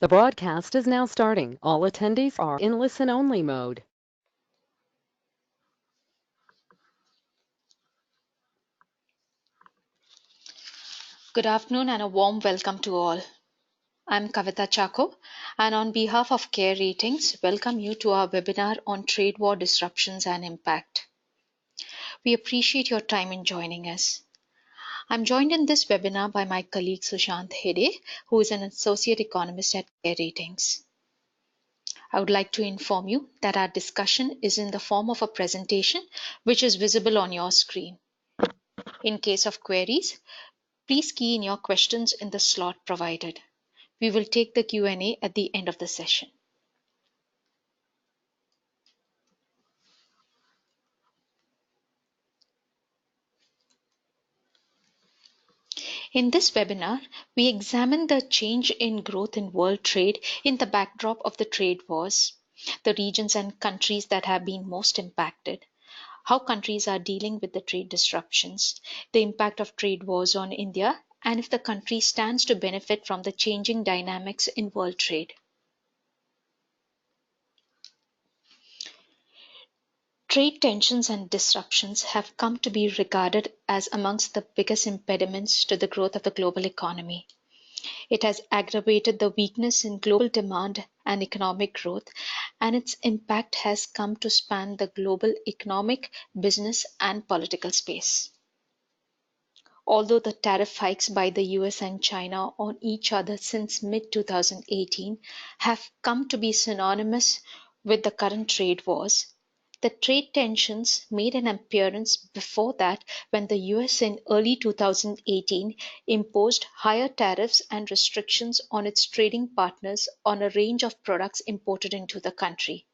The broadcast is now starting. All attendees are in listen-only mode. Good afternoon and a warm welcome to all. I'm Kavita Chacko, and on behalf of Care Ratings, welcome you to our webinar on trade war disruptions and impact. We appreciate your time in joining us. I'm joined in this webinar by my colleague Sushant Hede, who is an associate economist at Care Ratings. I would like to inform you that our discussion is in the form of a presentation which is visible on your screen. In case of queries, please key in your questions in the slot provided. We will take the Q&A at the end of the session. In this webinar, we examine the change in growth in world trade in the backdrop of the trade wars, the regions and countries that have been most impacted, how countries are dealing with the trade disruptions, the impact of trade wars on India, and if the country stands to benefit from the changing dynamics in world trade. Trade tensions and disruptions have come to be regarded as amongst the biggest impediments to the growth of the global economy. It has aggravated the weakness in global demand and economic growth, and its impact has come to span the global economic, business, and political space. Although the tariff hikes by the US and China on each other since mid 2018 have come to be synonymous with the current trade wars, the trade tensions made an appearance before that when the US in early 2018 imposed higher tariffs and restrictions on its trading partners on a range of products imported into the country.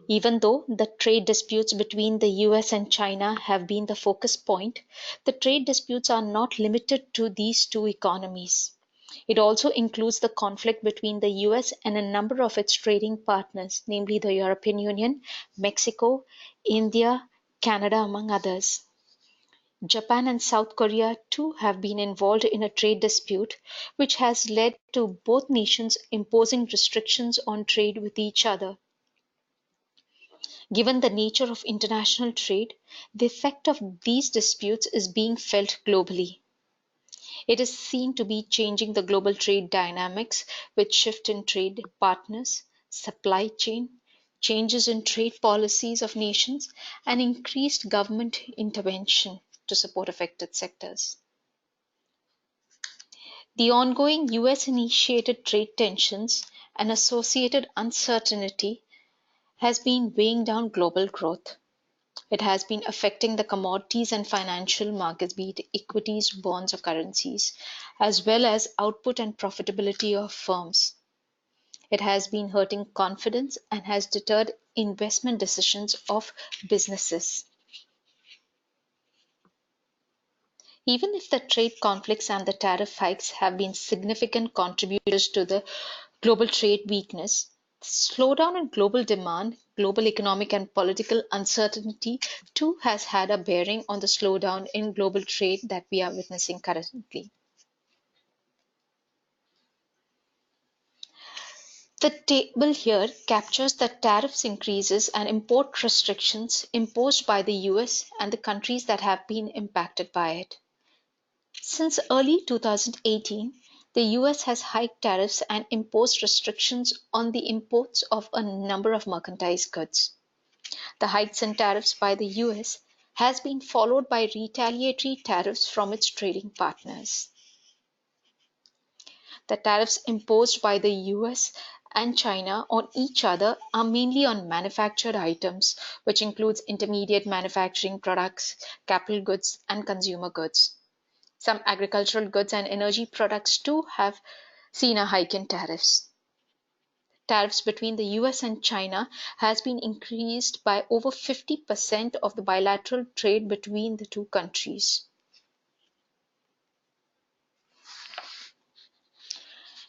Even though the trade disputes between the US and China have been the focus point, the trade disputes are not limited to these two economies. It also includes the conflict between the US and a number of its trading partners, namely the European Union, Mexico, India, Canada, among others. Japan and South Korea too have been involved in a trade dispute, which has led to both nations imposing restrictions on trade with each other. Given the nature of international trade, the effect of these disputes is being felt globally. It is seen to be changing the global trade dynamics with shift in trade partners, supply chain, changes in trade policies of nations, and increased government intervention to support affected sectors. The ongoing US initiated trade tensions and associated uncertainty has been weighing down global growth. It has been affecting the commodities and financial markets, be it equities, bonds, or currencies, as well as output and profitability of firms. It has been hurting confidence and has deterred investment decisions of businesses. Even if the trade conflicts and the tariff hikes have been significant contributors to the global trade weakness, the slowdown in global demand, global economic and political uncertainty too has had a bearing on the slowdown in global trade that we are witnessing currently. The table here captures the tariffs increases and import restrictions imposed by the US and the countries that have been impacted by it. Since early 2018, the US has hiked tariffs and imposed restrictions on the imports of a number of merchandise goods. The hikes in tariffs by the US has been followed by retaliatory tariffs from its trading partners. The tariffs imposed by the US and China on each other are mainly on manufactured items, which includes intermediate manufacturing products, capital goods, and consumer goods. Some agricultural goods and energy products too have seen a hike in tariffs. Tariffs between the US and China has been increased by over 50% of the bilateral trade between the two countries.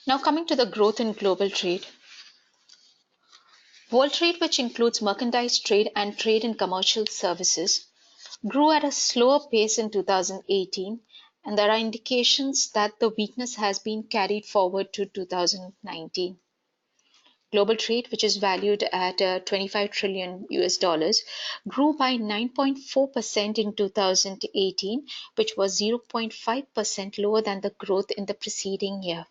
Now coming to the growth in global trade. World trade, which includes merchandise trade and trade in commercial services, grew at a slower pace in 2018 and there are indications that the weakness has been carried forward to 2019. Global trade, which is valued at 25 trillion US dollars, grew by 9.4% in 2018, which was 0.5% lower than the growth in the preceding year.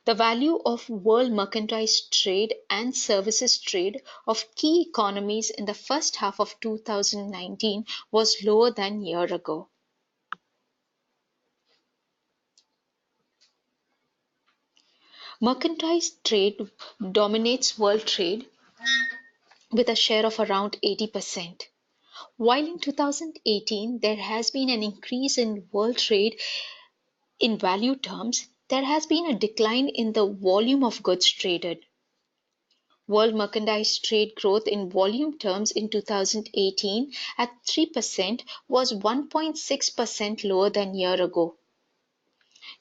The value of world merchandise trade and services trade of key economies in the first half of 2019 was lower than a year ago. Merchandise trade dominates world trade with a share of around 80%. While in 2018 there has been an increase in world trade in value terms, there has been a decline in the volume of goods traded. World merchandise trade growth in volume terms in 2018 at 3% was 1.6% lower than a year ago.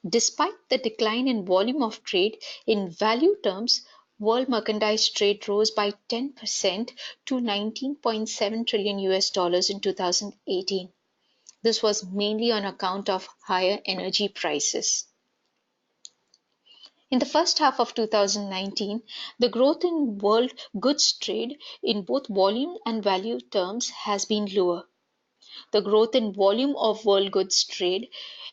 Despite the decline in volume of trade, in value terms, world merchandise trade rose by 10% to 19.7 trillion US dollars in 2018. This was mainly on account of higher energy prices. In the first half of 2019, the growth in world goods trade in both volume and value terms has been lower. The growth in volume of world goods trade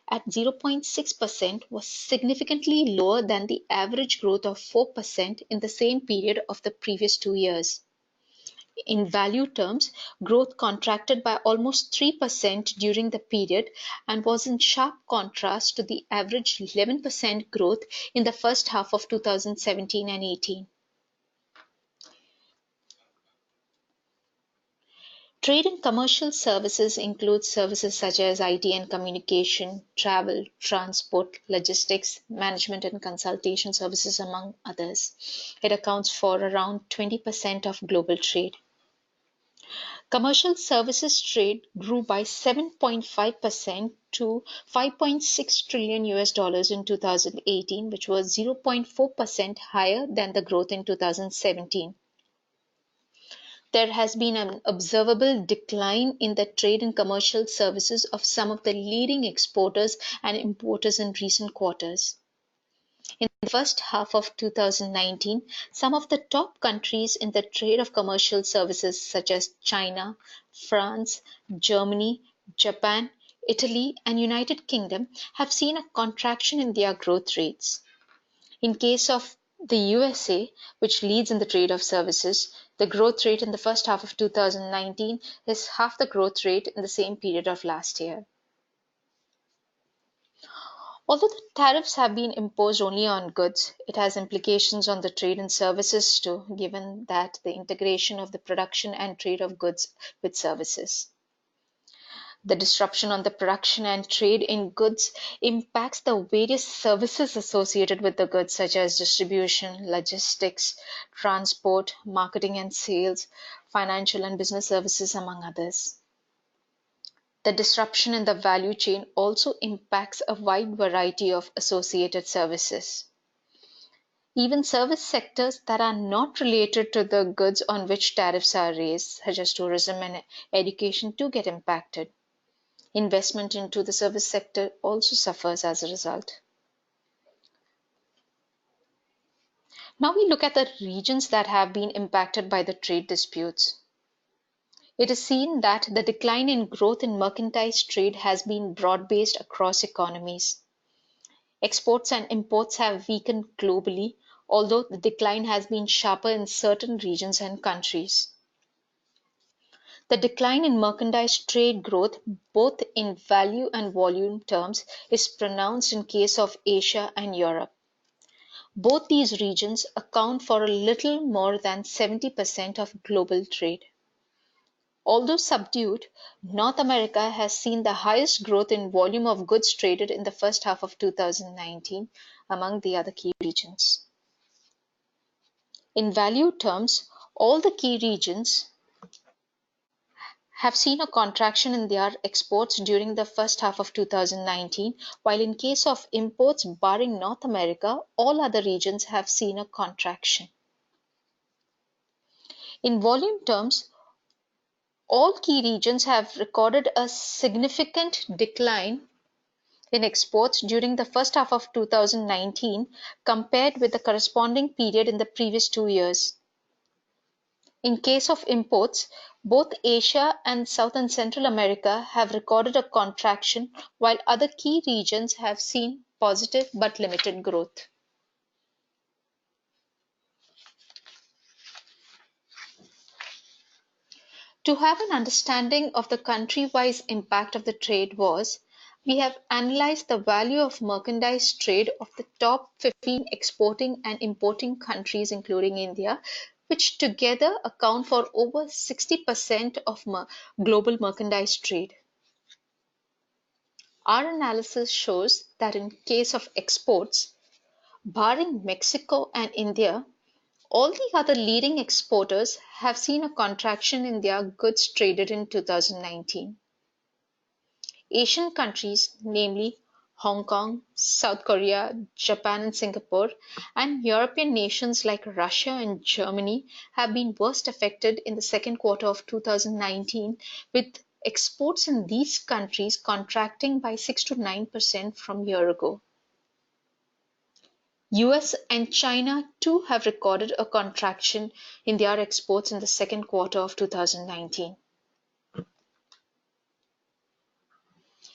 at 0.6% was significantly lower than the average growth of 4% in the same period of the previous 2 years. In value terms, growth contracted by almost 3% during the period and was in sharp contrast to the average 11% growth in the first half of 2017 and 18. Trade and commercial services include services such as IT and communication, travel, transport, logistics, management and consultation services, among others. It accounts for around 20% of global trade. Commercial services trade grew by 7.5% to 5.6 trillion US dollars in 2018, which was 0.4% higher than the growth in 2017. There has been an observable decline in the trade and commercial services of some of the leading exporters and importers in recent quarters. In the first half of 2019, some of the top countries in the trade of commercial services such as China, France, Germany, Japan, Italy, and United Kingdom have seen a contraction in their growth rates. In case of the USA, which leads in the trade of services, the growth rate in the first half of 2019 is half the growth rate in the same period of last year. Although the tariffs have been imposed only on goods, it has implications on the trade and services too, given that the integration of the production and trade of goods with services. The disruption on the production and trade in goods impacts the various services associated with the goods, such as distribution, logistics, transport, marketing and sales, financial and business services, among others. The disruption in the value chain also impacts a wide variety of associated services. Even service sectors that are not related to the goods on which tariffs are raised, such as tourism and education, too get impacted. Investment into the service sector also suffers as a result. Now we look at the regions that have been impacted by the trade disputes. It is seen that the decline in growth in mercantile trade has been broad-based across economies. Exports and imports have weakened globally, although the decline has been sharper in certain regions and countries. The decline in merchandise trade growth, both in value and volume terms, is pronounced in case of Asia and Europe. Both these regions account for a little more than 70% of global trade. Although subdued, North America has seen the highest growth in volume of goods traded in the first half of 2019 among the other key regions. In value terms, all the key regions have seen a contraction in their exports during the first half of 2019, while in case of imports barring North America, all other regions have seen a contraction. In volume terms, all key regions have recorded a significant decline in exports during the first half of 2019 compared with the corresponding period in the previous 2 years. In case of imports, both Asia and South and Central America have recorded a contraction, while other key regions have seen positive but limited growth. To have an understanding of the country-wise impact of the trade wars, we have analyzed the value of merchandise trade of the top 15 exporting and importing countries, including India, which together account for over 60% of global merchandise trade. Our analysis shows that in case of exports, barring Mexico and India, all the other leading exporters have seen a contraction in their goods traded in 2019. Asian countries, namely Hong Kong, South Korea, Japan and Singapore, and European nations like Russia and Germany have been worst affected in the second quarter of 2019, with exports in these countries contracting by 6 to 9% from a year ago. US and China too have recorded a contraction in their exports in the second quarter of 2019.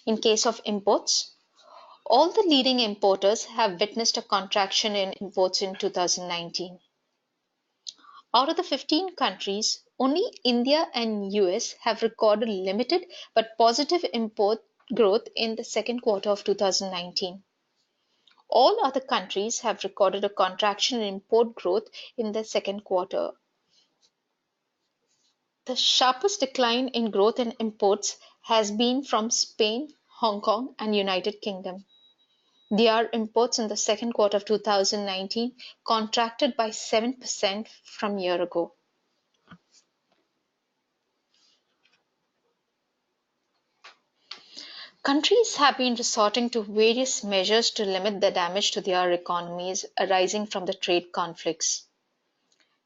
In case of imports, all the leading importers have witnessed a contraction in imports in 2019. Out of the 15 countries, only India and US have recorded limited but positive import growth in the second quarter of 2019. All other countries have recorded a contraction in import growth in the second quarter. The sharpest decline in growth in imports has been from Spain, Hong Kong, and United Kingdom. Their imports in the second quarter of 2019 contracted by 7% from a year ago. Countries have been resorting to various measures to limit the damage to their economies arising from the trade conflicts.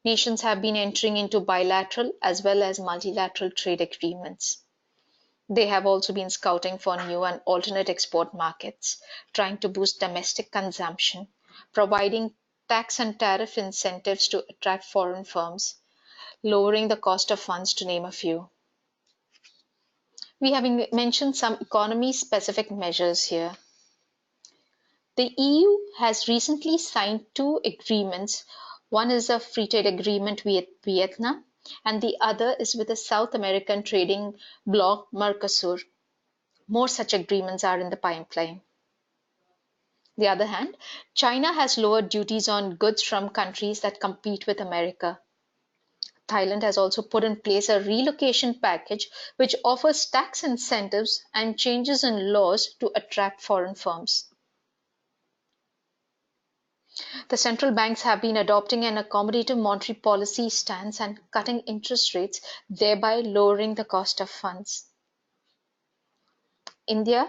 Nations have been entering into bilateral as well as multilateral trade agreements. They have also been scouting for new and alternate export markets, trying to boost domestic consumption, providing tax and tariff incentives to attract foreign firms, lowering the cost of funds, to name a few. We have mentioned some economy-specific measures here. The EU has recently signed two agreements. One is a free trade agreement with Vietnam, and the other is with the South American trading bloc Mercosur. More such agreements are in the pipeline. On the other hand, China has lowered duties on goods from countries that compete with America. Thailand has also put in place a relocation package which offers tax incentives and changes in laws to attract foreign firms. The central banks have been adopting an accommodative monetary policy stance and cutting interest rates, thereby lowering the cost of funds. India,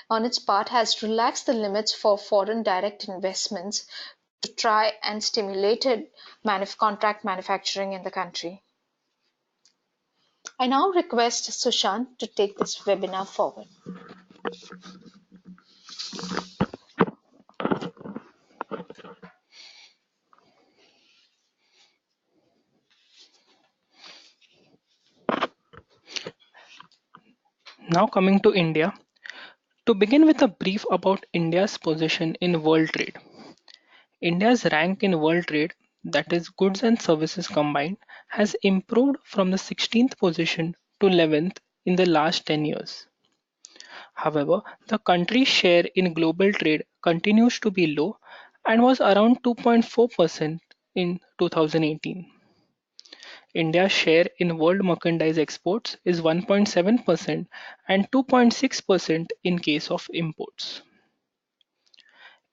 on its part, has relaxed the limits for foreign direct investments to try and stimulate contract manufacturing in the country. I now request Sushant to take this webinar forward. Now coming to India, to begin with a brief about India's position in world trade. India's rank in world trade, that is goods and services combined, has improved from the 16th position to 11th in the last 10 years. However, the country's share in global trade continues to be low and was around 2.4% in 2018. India's share in world merchandise exports is 1.7% and 2.6% in case of imports.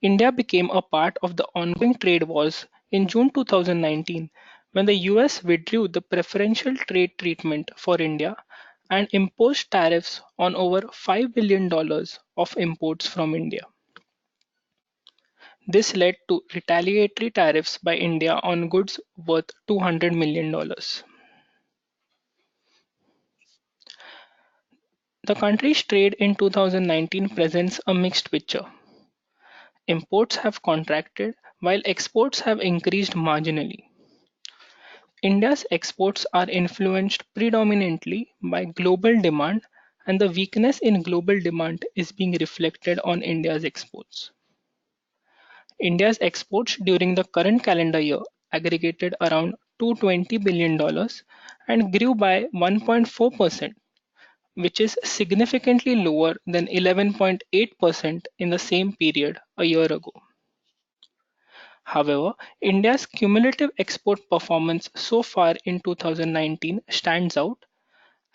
India became a part of the ongoing trade wars in June 2019 when the US withdrew the preferential trade treatment for India and imposed tariffs on over $5 billion of imports from India. This led to retaliatory tariffs by India on goods worth $200 million. The country's trade in 2019 presents a mixed picture. Imports have contracted while exports have increased marginally. India's exports are influenced predominantly by global demand, and the weakness in global demand is being reflected on India's exports. India's exports during the current calendar year aggregated around $220 billion and grew by 1.4%, which is significantly lower than 11.8% in the same period a year ago. However, India's cumulative export performance so far in 2019 stands out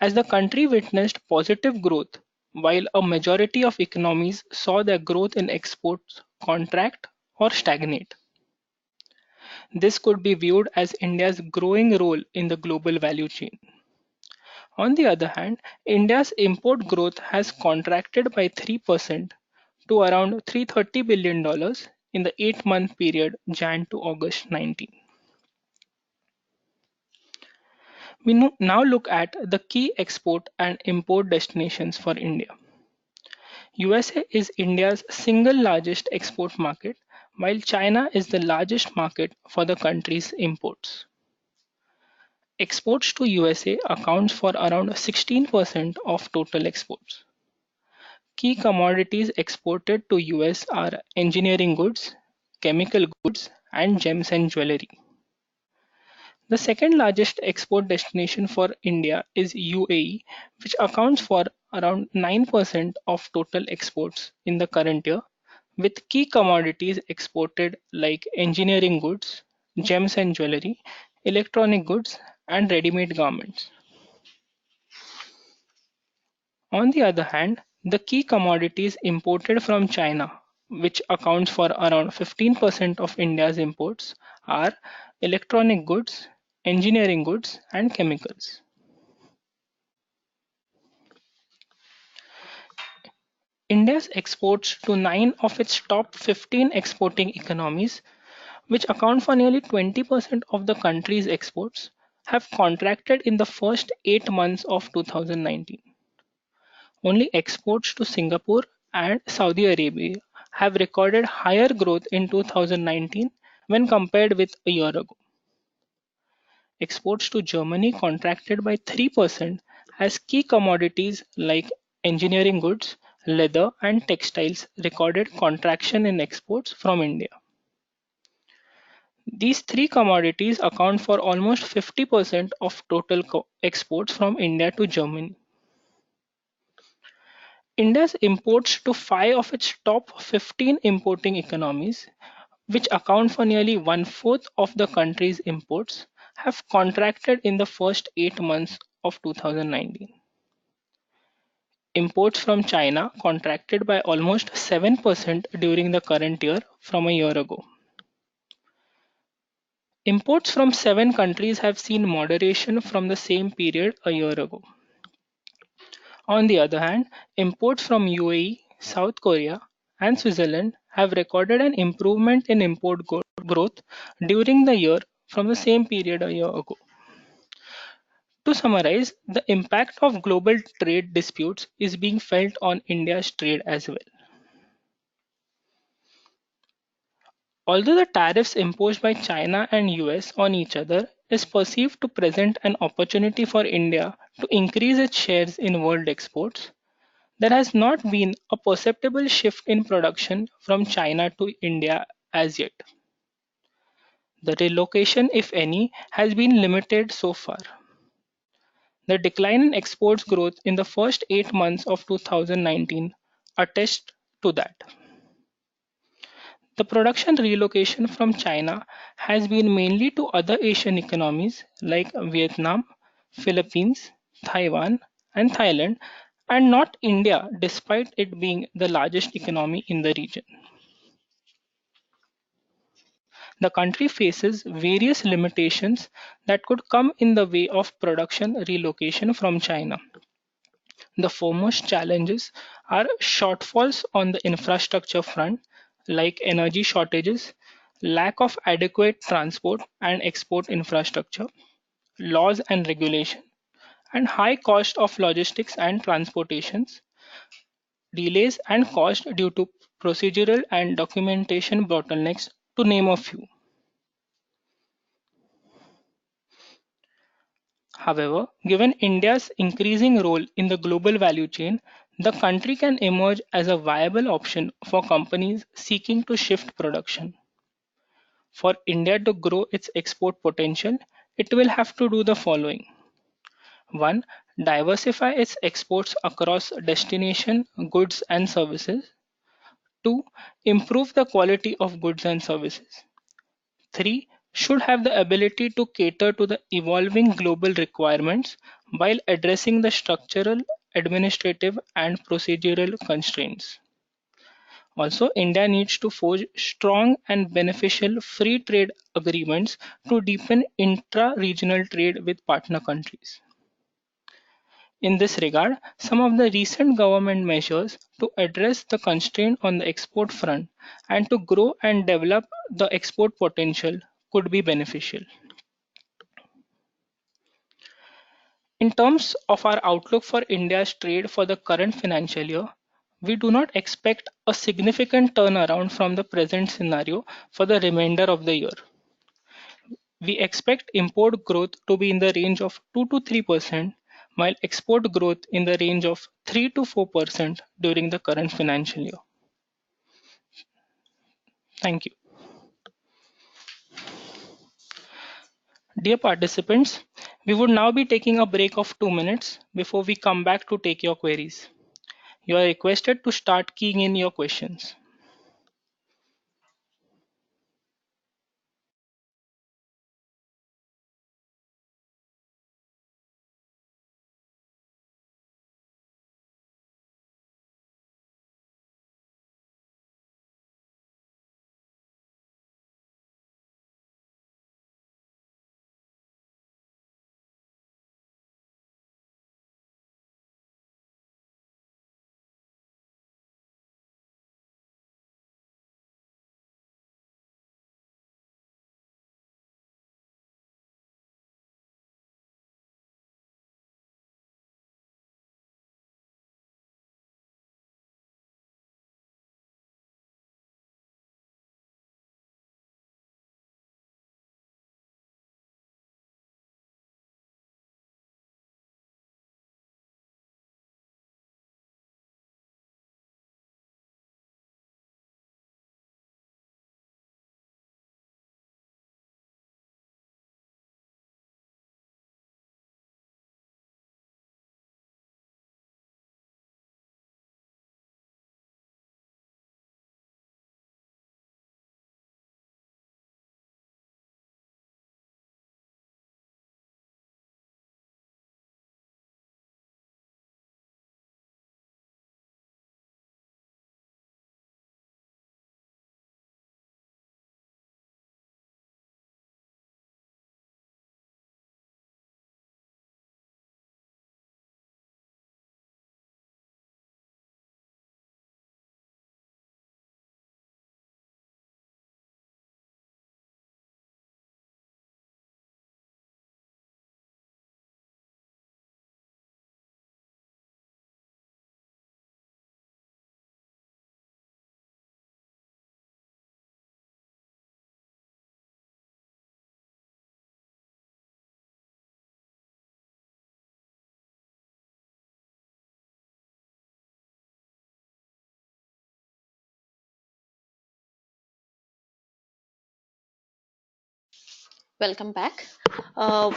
as the country witnessed positive growth, while a majority of economies saw their growth in exports contract or stagnate. This could be viewed as India's growing role in the global value chain. On the other hand, India's import growth has contracted by 3% to around $330 billion in the 8-month period Jan to August 19. We now look at the key export and import destinations for India. USA is India's single largest export market, while China is the largest market for the country's imports. Exports to USA accounts for around 16% of total exports. Key commodities exported to US are engineering goods, chemical goods, and gems and jewelry. The second largest export destination for India is UAE, which accounts for around 9% of total exports in the current year, with key commodities exported like engineering goods, gems and jewelry, electronic goods, and ready made garments. On the other hand, the key commodities imported from China, which accounts for around 15% of India's imports, are electronic goods, engineering goods, and chemicals. India's exports to 9 of its top 15 exporting economies, which account for nearly 20% of the country's exports, have contracted in the first 8 months of 2019. Only exports to Singapore and Saudi Arabia have recorded higher growth in 2019 when compared with a year ago. Exports to Germany contracted by 3% as key commodities like engineering goods, leather, and textiles recorded contraction in exports from India. These three commodities account for almost 50% of total exports from India to Germany. India's imports to 5 of its top 15 importing economies, which account for nearly one-fourth of the country's imports, have contracted in the first 8 months of 2019. Imports from China contracted by almost 7% during the current year from a year ago. Imports from 7 countries have seen moderation from the same period a year ago. On the other hand, imports from UAE, South Korea, and Switzerland have recorded an improvement in import growth during the year from the same period a year ago. To summarize, the impact of global trade disputes is being felt on India's trade as well. Although the tariffs imposed by China and US on each other is perceived to present an opportunity for India to increase its shares in world exports, there has not been a perceptible shift in production from China to India as yet. The relocation, if any, has been limited so far. The decline in exports growth in the first 8 months of 2019 attests to that. The production relocation from China has been mainly to other Asian economies like Vietnam, Philippines, Taiwan, and Thailand, and not India, despite it being the largest economy in the region. The country faces various limitations that could come in the way of production relocation from China. The foremost challenges are shortfalls on the infrastructure front, like energy shortages, lack of adequate transport and export infrastructure, laws and regulation, and high cost of logistics and transportations, delays and cost due to procedural and documentation bottlenecks, to name a few. However, given India's increasing role in the global value chain, the country can emerge as a viable option for companies seeking to shift production. For India to grow its export potential, it will have to do the following: 1. Diversify its exports across destination, goods, and services. 2. Improve the quality of goods and services. 3. Should have the ability to cater to the evolving global requirements while addressing the structural, administrative, and procedural constraints. Also, India needs to forge strong and beneficial free trade agreements to deepen intra regional trade with partner countries. In this regard, some of the recent government measures to address the constraint on the export front and to grow and develop the export potential could be beneficial. In terms of our outlook for India's trade for the current financial year, we do not expect a significant turnaround from the present scenario for the remainder of the year. We expect import growth to be in the range of 2 to 3%, while export growth in the range of 3 to 4% during the current financial year. Thank you. Dear participants, we would now be taking a break of 2 minutes before we come back to take your queries. You are requested to start keying in your questions. Welcome back.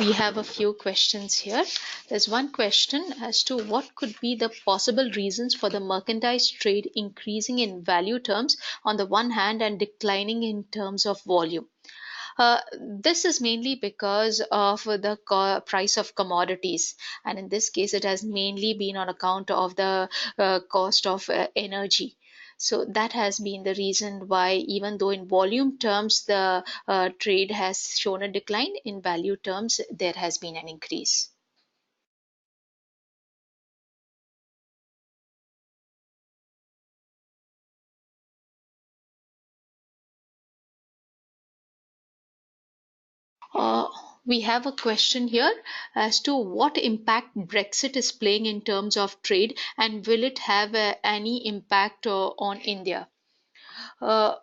We have a few questions here. There's one question as to what could be the possible reasons for the merchandise trade increasing in value terms on the one hand and declining in terms of volume. This is mainly because of the price of commodities, and in this case, it has mainly been on account of the cost of energy. So that has been the reason why, even though in volume terms the trade has shown a decline, in value terms there has been an increase. We have a question here as to what impact Brexit is playing in terms of trade, and will it have any impact on India? Uh,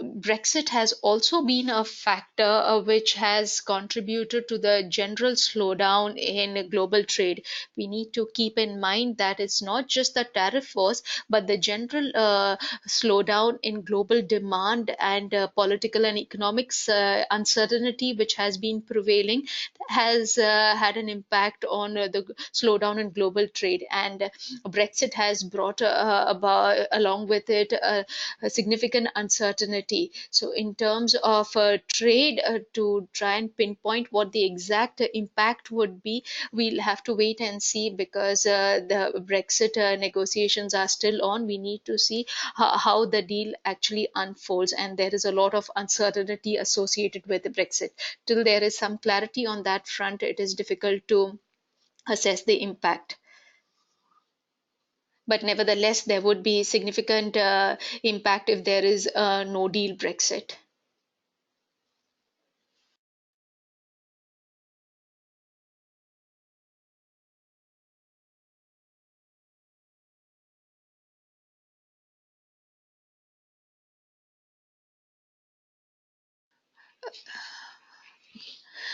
Brexit has also been a factor which has contributed to the general slowdown in global trade. We need to keep in mind that it's not just the tariff wars, but the general slowdown in global demand and political and economics uncertainty which has been prevailing has had an impact on the slowdown in global trade. And Brexit has brought about along with it a significant uncertainty. So, in terms of trade, to try and pinpoint what the exact impact would be, we'll have to wait and see, because the Brexit negotiations are still on. We need to see how the deal actually unfolds, and there is a lot of uncertainty associated with the Brexit. Till there is some clarity on that front, it is difficult to assess the impact. But nevertheless, there would be significant impact if there is a no deal Brexit.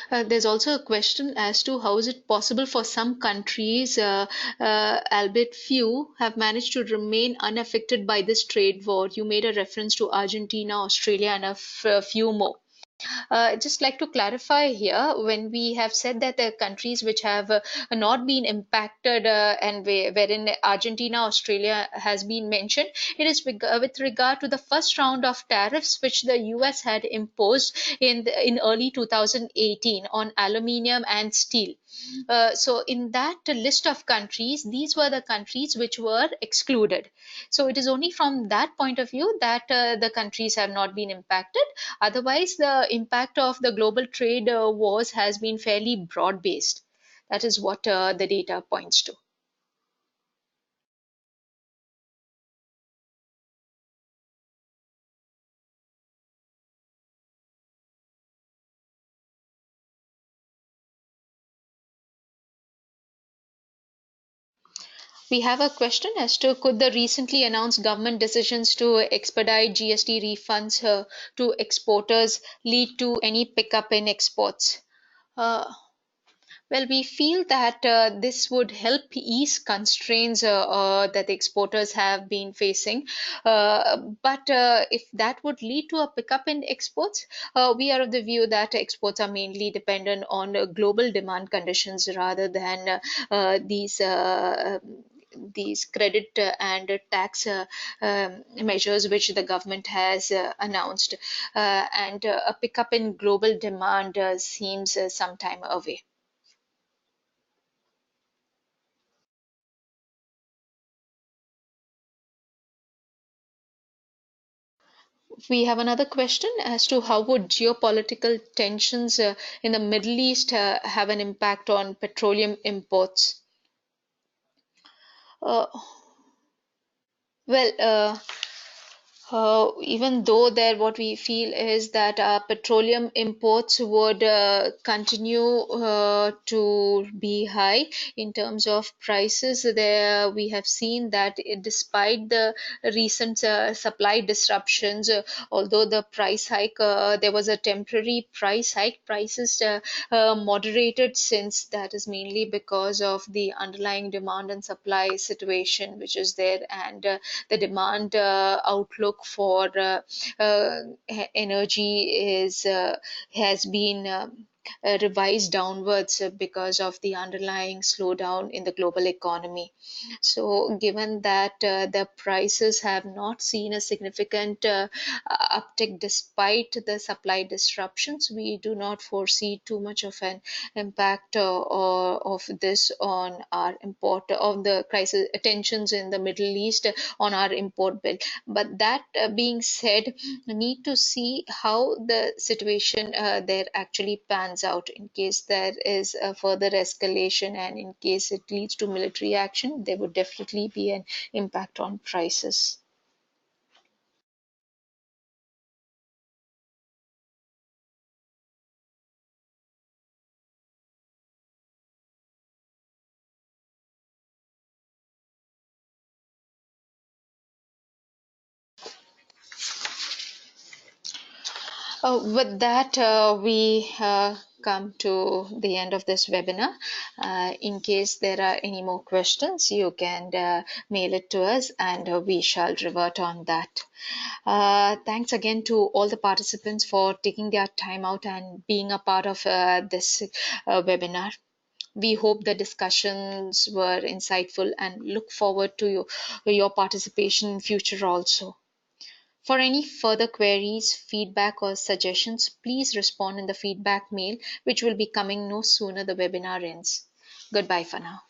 There's also a question as to how is it possible for some countries, albeit few, have managed to remain unaffected by this trade war. You made a reference to Argentina, Australia, and a few more. Just like to clarify here, when we have said that the countries which have not been impacted, wherein Argentina, Australia has been mentioned, it is with regard to the first round of tariffs which the US had imposed in early 2018 on aluminium and steel. So, in that list of countries, these were the countries which were excluded. So, it is only from that point of view that the countries have not been impacted. Otherwise, the impact of the global trade wars has been fairly broad based. That is what the data points to. We have a question as to could the recently announced government decisions to expedite GST refunds to exporters lead to any pickup in exports? Uh, Well, we feel that this would help ease constraints that the exporters have been facing. But if that would lead to a pickup in exports, we are of the view that exports are mainly dependent on global demand conditions rather than these credit and tax measures which the government has announced. And a pickup in global demand seems some time away. We have another question as to how would geopolitical tensions in the Middle East have an impact on petroleum imports? Uh, well, even though there, what we feel is that petroleum imports would continue to be high in terms of prices. There, we have seen that despite the recent supply disruptions, although the price hike, there was a temporary price hike, prices moderated since. That is mainly because of the underlying demand and supply situation which is there, and the demand outlook for energy is has been revised downwards because of the underlying slowdown in the global economy. So, given that the prices have not seen a significant uptick despite the supply disruptions, we do not foresee too much of an impact of this on our import of the crisis tensions in the Middle East on our import bill. But that being said, need to see how the situation there actually pans out. In case there is a further escalation and in case it leads to military action, there would definitely be an impact on prices. With that, we come to the end of this webinar. In case there are any more questions, you can mail it to us and we shall revert on that. Thanks again to all the participants for taking their time out and being a part of this webinar. We hope the discussions were insightful and look forward to your participation in future also. For any further queries, feedback, or suggestions, please respond in the feedback mail, which will be coming no sooner the webinar ends. Goodbye for now.